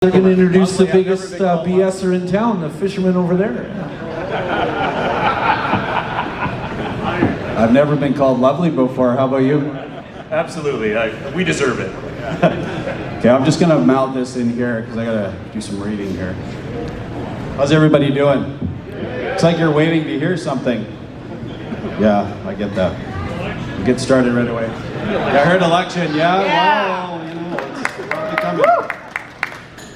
They're going to introduce the biggest BSer in town, the fisherman over there. I've never been called lovely before. How about you? Absolutely. We deserve it. Okay, I'm just going to mount this in here because I got to do some reading here. How's everybody doing? It's like you're waiting to hear something. Yeah, I get that. We'll get started right away. I heard election. Yeah. Well, you know, it's probably coming.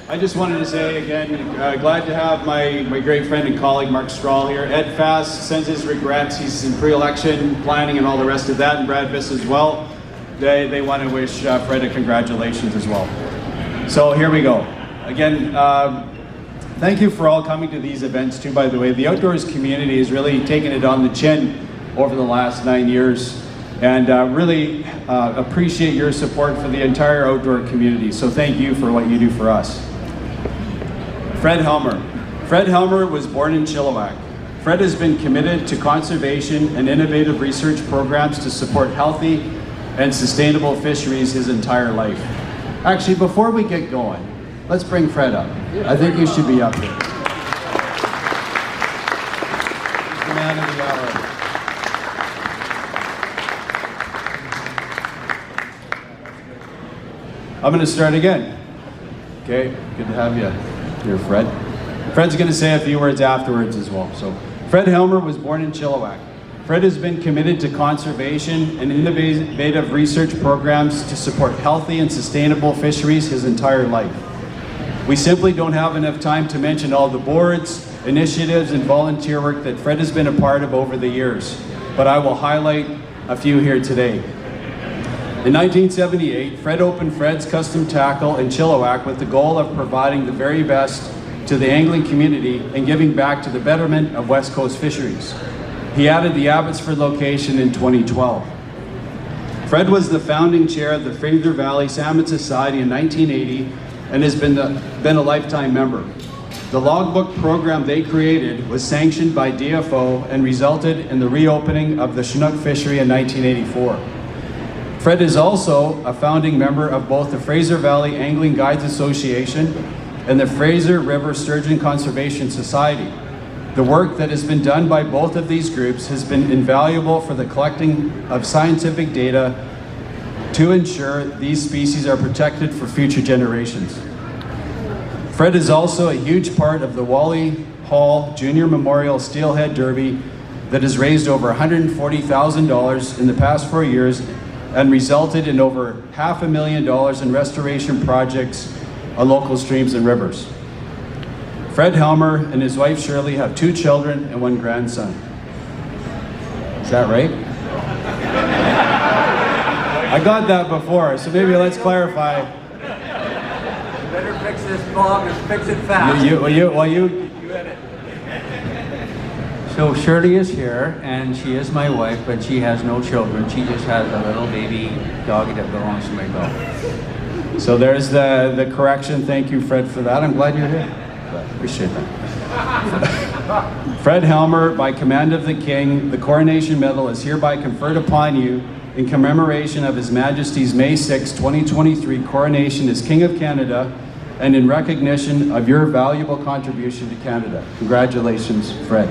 I just wanted to say again, glad to have my great friend and colleague Mark Strahl here. Ed Fast sends his regrets. He's in pre-election planning and all the rest of that, and Brad Biss as well. They want to wish Fred a congratulations as well. So here we go. Again, thank you for all coming to these events too, by the way. The outdoors community has really taken it on the chin over the last 9 years, and really appreciate your support for the entire outdoor community. So thank you for what you do for us. Fred Helmer. Fred Helmer was born in Chilliwack. Fred has been committed to conservation and innovative research programs to support healthy and sustainable fisheries his entire life. Actually, before we get going, let's bring Fred up. I think you should be up here. He's the man of the hour. I'm going to start again. Okay, good to have you here, Fred. Fred's going to say a few words afterwards as well. So, Fred Helmer was born in Chilliwack. Fred has been committed to conservation and innovative research programs to support healthy and sustainable fisheries his entire life. We simply don't have enough time to mention all the boards, initiatives, and volunteer work that Fred has been a part of over the years, but I will highlight a few here today. In 1978, Fred opened Fred's Custom Tackle in Chilliwack with the goal of providing the very best to the angling community and giving back to the betterment of West Coast fisheries. He added the Abbotsford location in 2012. Fred was the founding chair of the Fraser Valley Salmon Society in 1980 and has been a lifetime member. The logbook program they created was sanctioned by DFO and resulted in the reopening of the Chinook fishery in 1984. Fred is also a founding member of both the Fraser Valley Angling Guides Association and the Fraser River Sturgeon Conservation Society. The work that has been done by both of these groups has been invaluable for the collecting of scientific data to ensure these species are protected for future generations. Fred is also a huge part of the Wally Hall Junior Memorial Steelhead Derby that has raised over $140,000 in the past 4 years and resulted in over $500,000 in restoration projects on local streams and rivers. Fred Helmer and his wife Shirley have 2 children and 1 grandson. Is that right? I got that before, so maybe let's clarify. You better fix this blog and fix it fast. You edit. So Shirley is here, and she is my wife, but she has no children. She just has a little baby doggy that belongs to my dog. So there's the correction. Thank you, Fred, for that. I'm glad you're here. Appreciate that. Fred Helmer, by command of the King, the Coronation Medal is hereby conferred upon you in commemoration of His Majesty's May 6, 2023 coronation as King of Canada and in recognition of your valuable contribution to Canada. Congratulations, Fred.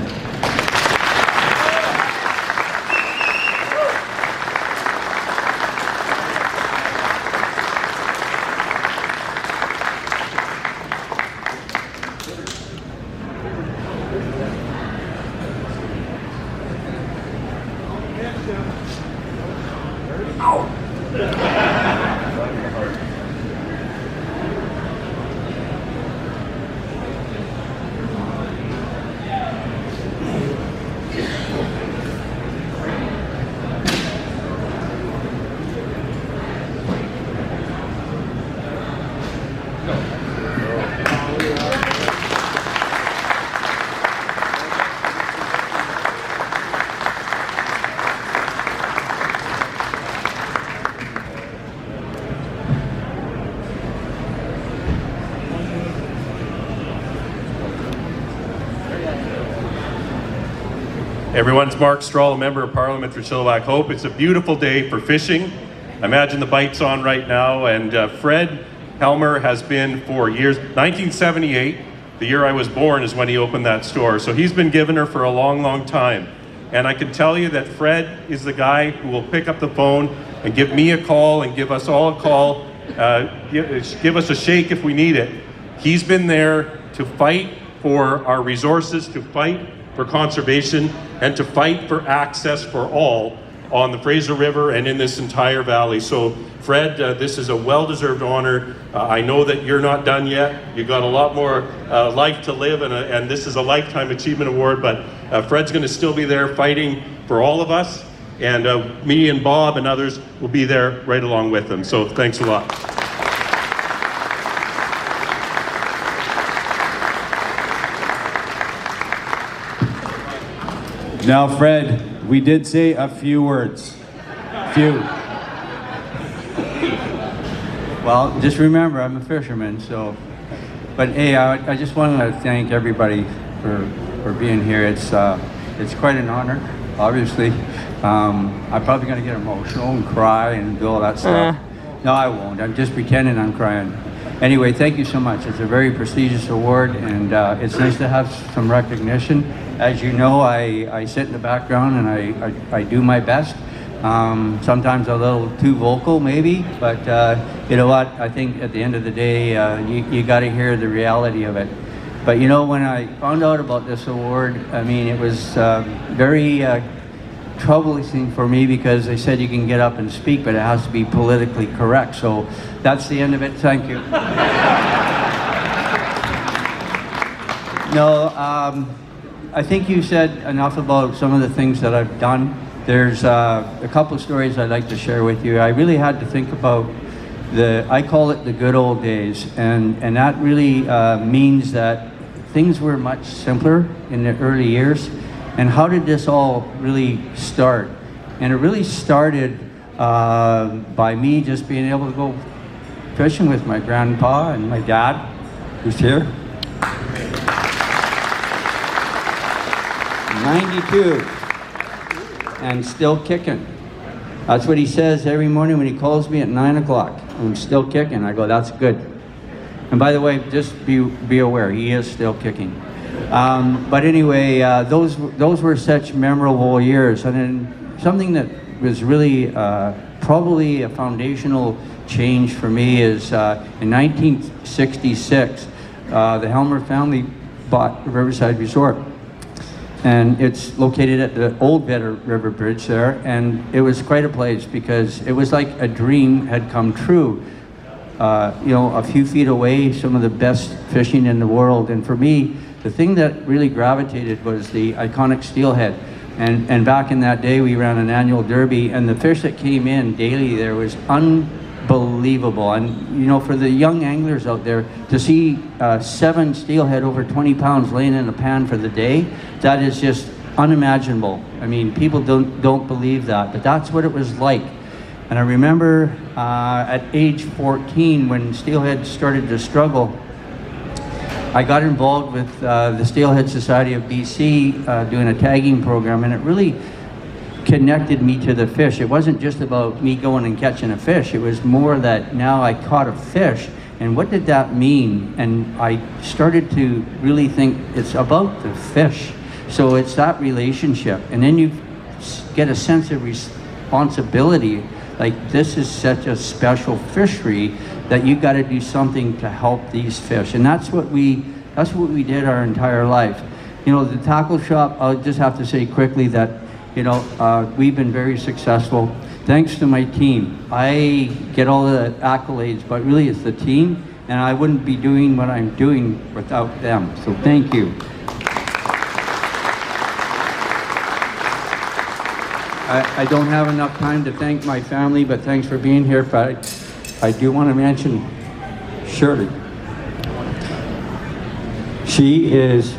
Everyone's Mark Strahl, a member of Parliament for Chilliwack Hope. It's a beautiful day for fishing. I imagine the bite's on right now, and Fred Helmer has been for years. 1978, the year I was born, is when he opened that store. So he's been giving her for a long, long time. And I can tell you that Fred is the guy who will pick up the phone and give me a call and give us all a call, give us a shake if we need it. He's been there to fight for our resources, to fight for conservation, and to fight for access for all on the Fraser River and in this entire valley. So Fred, this is a well-deserved honor. I know that you're not done yet. You've got a lot more life to live, and this is a Lifetime Achievement Award, but Fred's going to still be there fighting for all of us, and me and Bob and others will be there right along with him. So thanks a lot. Now, Fred, we did say a few words. Few. Well, just remember, I'm a fisherman, so. But hey, I just want to thank everybody for being here. It's quite an honor, obviously. I'm probably going to get emotional and cry and do all that stuff. No, I won't. I'm just pretending I'm crying. Anyway, thank you so much. It's a very prestigious award, and it's nice to have some recognition. As you know, I sit in the background and I do my best. Sometimes a little too vocal, maybe, but you know what? I think at the end of the day, you got to hear the reality of it. But you know, when I found out about this award, I mean, it was very troubling for me because they said you can get up and speak, but it has to be politically correct. So that's the end of it. Thank you. No, I think you said enough about some of the things that I've done. There's a couple of stories I'd like to share with you. I really had to think about I call it the good old days, and that really means that things were much simpler in the early years. And how did this all really start? And it really started by me just being able to go fishing with my grandpa and my dad, who's here. 92 and still kicking. That's what he says every morning when he calls me at 9 o'clock. I'm still kicking. I go, that's good. And by the way, just be aware, he is still kicking. But anyway, those were such memorable years. And then something that was really probably a foundational change for me is in 1966, the Helmer family bought Riverside Resort. And it's located at the old River Bridge there, and it was quite a place because it was like a dream had come true. You know, a few feet away, some of the best fishing in the world. And for me, the thing that really gravitated was the iconic steelhead. And back in that day, we ran an annual derby, and the fish that came in daily there was unbelievable. And you know, for the young anglers out there, to see 7 steelhead over 20 pounds laying in a pan for the day, that is just unimaginable. I mean, people don't believe that, but that's what it was like. And I remember at age 14, when steelhead started to struggle, I got involved with the Steelhead Society of BC doing a tagging program, and it really connected me to the fish. It wasn't just about me going and catching a fish. It was more that now I caught a fish, and what did that mean? And I started to really think it's about the fish. So it's that relationship. And then you get a sense of responsibility. Like, this is such a special fishery that you got to do something to help these fish. And that's what we did our entire life. You know, the tackle shop, I'll just have to say quickly that, you know, we've been very successful thanks to my team. I get all the accolades, but really it's the team, and I wouldn't be doing what I'm doing without them. So thank you. I don't have enough time to thank my family, but thanks for being here. But I do want to mention Shirley. She is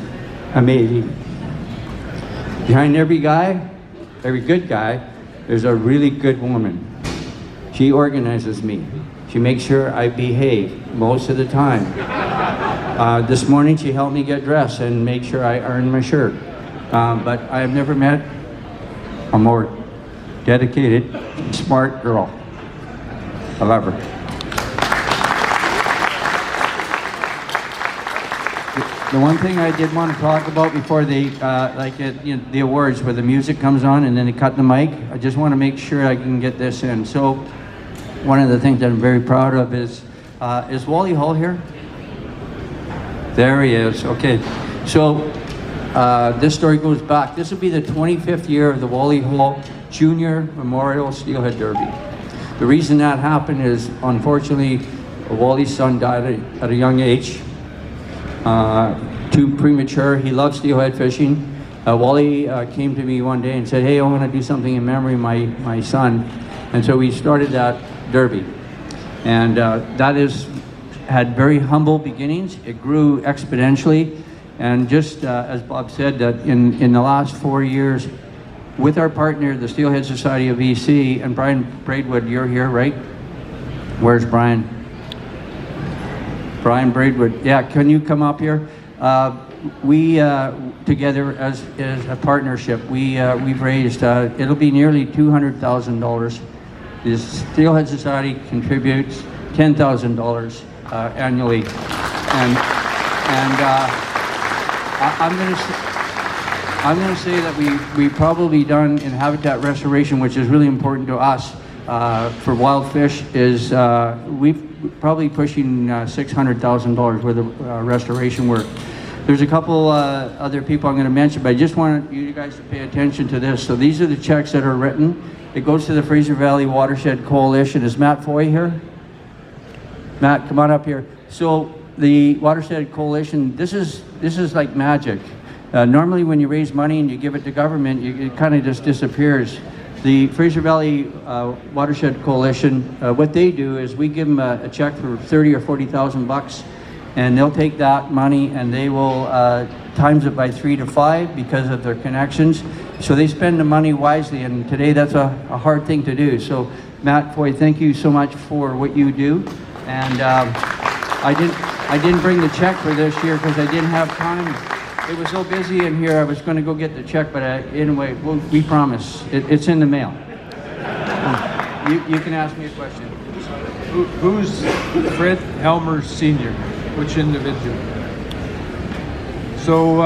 amazing. Behind every guy, every good guy, there's a really good woman. She organizes me. She makes sure I behave most of the time. This morning she helped me get dressed and make sure I earn my shirt. But I have never met a more dedicated, smart girl. I love her. The one thing I did want to talk about before they, the awards where the music comes on and then they cut the mic, I just want to make sure I can get this in. So, one of the things that I'm very proud of is Wally Hall here? There he is, okay. So, this story goes back. This will be the 25th year of the Wally Hall Junior Memorial Steelhead Derby. The reason that happened is, unfortunately, Wally's son died at a young age. Too premature. He loved steelhead fishing. Wally came to me one day and said, hey, I want to do something in memory of my son. And so we started that derby. And that had very humble beginnings. It grew exponentially. And just as Bob said, that in the last 4 years, with our partner, the Steelhead Society of BC, and Brian Braidwood, you're here, right? Where's Brian? Brian Braidwood, yeah, can you come up here? We, together as a partnership, we've raised, it'll be nearly $200,000. The Steelhead Society contributes $10,000 annually. And I'm going to say that we've probably done in habitat restoration, which is really important to us for wild fish, is we've probably pushing $600,000 worth of restoration work. There's a couple other people I'm going to mention, but I just want you guys to pay attention to this. So these are the checks that are written. It goes to the Fraser Valley Watershed Coalition. Is Matt Foy here? Matt, come on up here. So the Watershed Coalition, this is like magic. Normally when you raise money and you give it to government, it kind of just disappears. The Fraser Valley Watershed Coalition, what they do is we give them a check for $30,000 or $40,000, and they'll take that money and they will times it by 3 to 5 because of their connections. So they spend the money wisely, and today that's a hard thing to do. So Matt Foy, thank you so much for what you do. And I didn't bring the check for this year because I didn't have time. It was so busy in here, I was going to go get the check, but anyway, we promise. It's in the mail. You can ask me a question. Who's Fred Helmer Sr.? Which individual? So,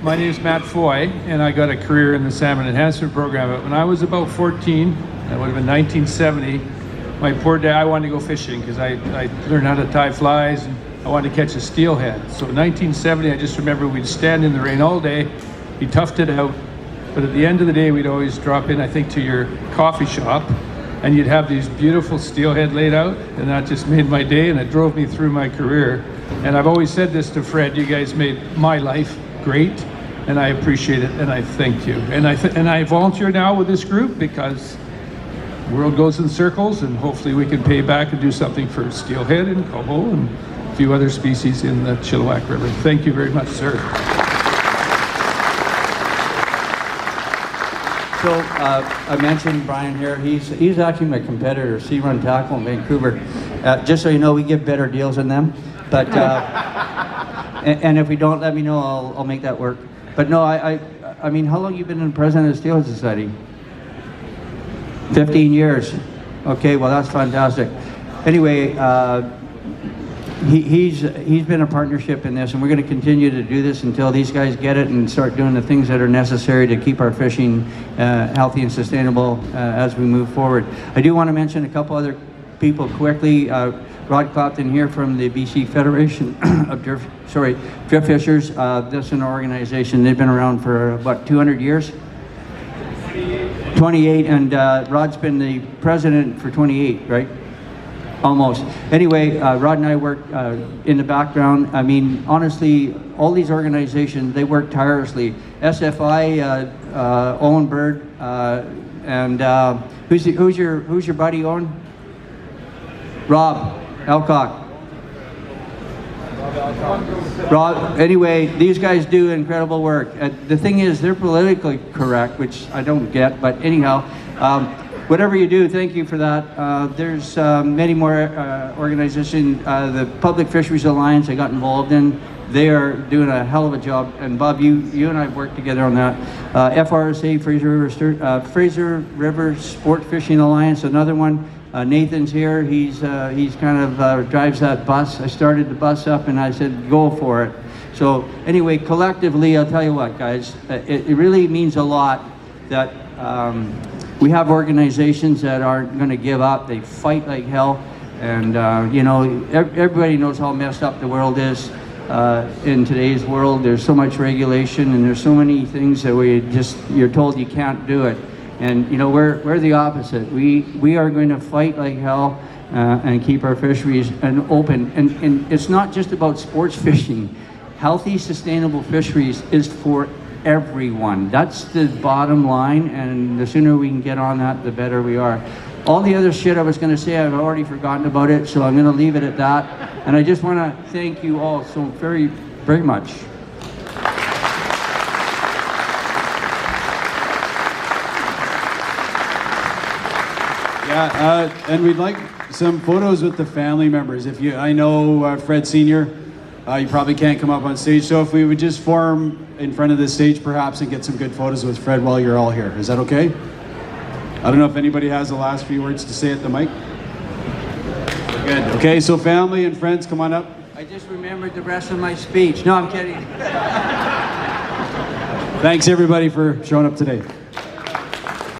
my name is Matt Foy, and I got a career in the Salmon Enhancement Program. But when I was about 14, that would have been 1970, my poor dad, I wanted to go fishing because I learned how to tie flies, and I wanted to catch a steelhead. So in 1970, I just remember we'd stand in the rain all day, be toughed it out, but at the end of the day, we'd always drop in, I think, to your coffee shop, and you'd have these beautiful steelhead laid out, and that just made my day, and it drove me through my career. And I've always said this to Fred, you guys made my life great, and I appreciate it, and I thank you. And I volunteer now with this group because the world goes in circles, and hopefully we can pay back and do something for steelhead and coho and a few other species in the Chilliwack River. Thank you very much, sir. So I mentioned Brian here. He's actually my competitor, Sea Run Tackle in Vancouver. Just so you know, we give better deals than them. But and if we don't, let me know. I'll make that work. But no, I mean, how long have you been in president of the Steelhead Society? 15 years. Okay, well that's fantastic. Anyway, he's been a partnership in this, and we're going to continue to do this until these guys get it and start doing the things that are necessary to keep our fishing healthy and sustainable as we move forward. I do want to mention a couple other people quickly. Rod Clapton here from the BC Federation of Drift Fishers. This is an organization. They've been around for about 200 years. 28, and Rod's been the president for 28, right? Almost. Anyway, Rod and I work in the background. I mean, honestly, all these organizations, they work tirelessly. SFI, Owen Bird, and who's your buddy, Owen? Rob Alcock. Rob, anyway, these guys do incredible work. The thing is, they're politically correct, which I don't get, but anyhow, whatever you do, thank you for that. There's many more organizations. The Public Fisheries Alliance I got involved in. They are doing a hell of a job. And Bob, you and I have worked together on that. FRSA, Fraser River Sport Fishing Alliance, another one. Nathan's here. He's kind of drives that bus. I started the bus up and I said, go for it. So anyway, collectively, I'll tell you what, guys, it really means a lot that we have organizations that aren't going to give up. They fight like hell. And, you know, everybody knows how messed up the world is in today's world. There's so much regulation and there's so many things that you're told you can't do it. And, you know, we're the opposite. We are going to fight like hell and keep our fisheries open. And it's not just about sports fishing. Healthy, sustainable fisheries is for everyone. That's the bottom line, and the sooner we can get on that, the better we are. All the other shit I was going to say, I've already forgotten about it, so I'm going to leave it at that. And I just want to thank you all so very, very much. Yeah, and we'd like some photos with the family members. I know Fred Sr., you probably can't come up on stage, so if we would just form in front of the stage perhaps and get some good photos with Fred while you're all here. Is that okay? I don't know if anybody has the last few words to say at the mic. Good. Okay, so family and friends, come on up. I just remembered the rest of my speech. No, I'm kidding. Thanks everybody for showing up today.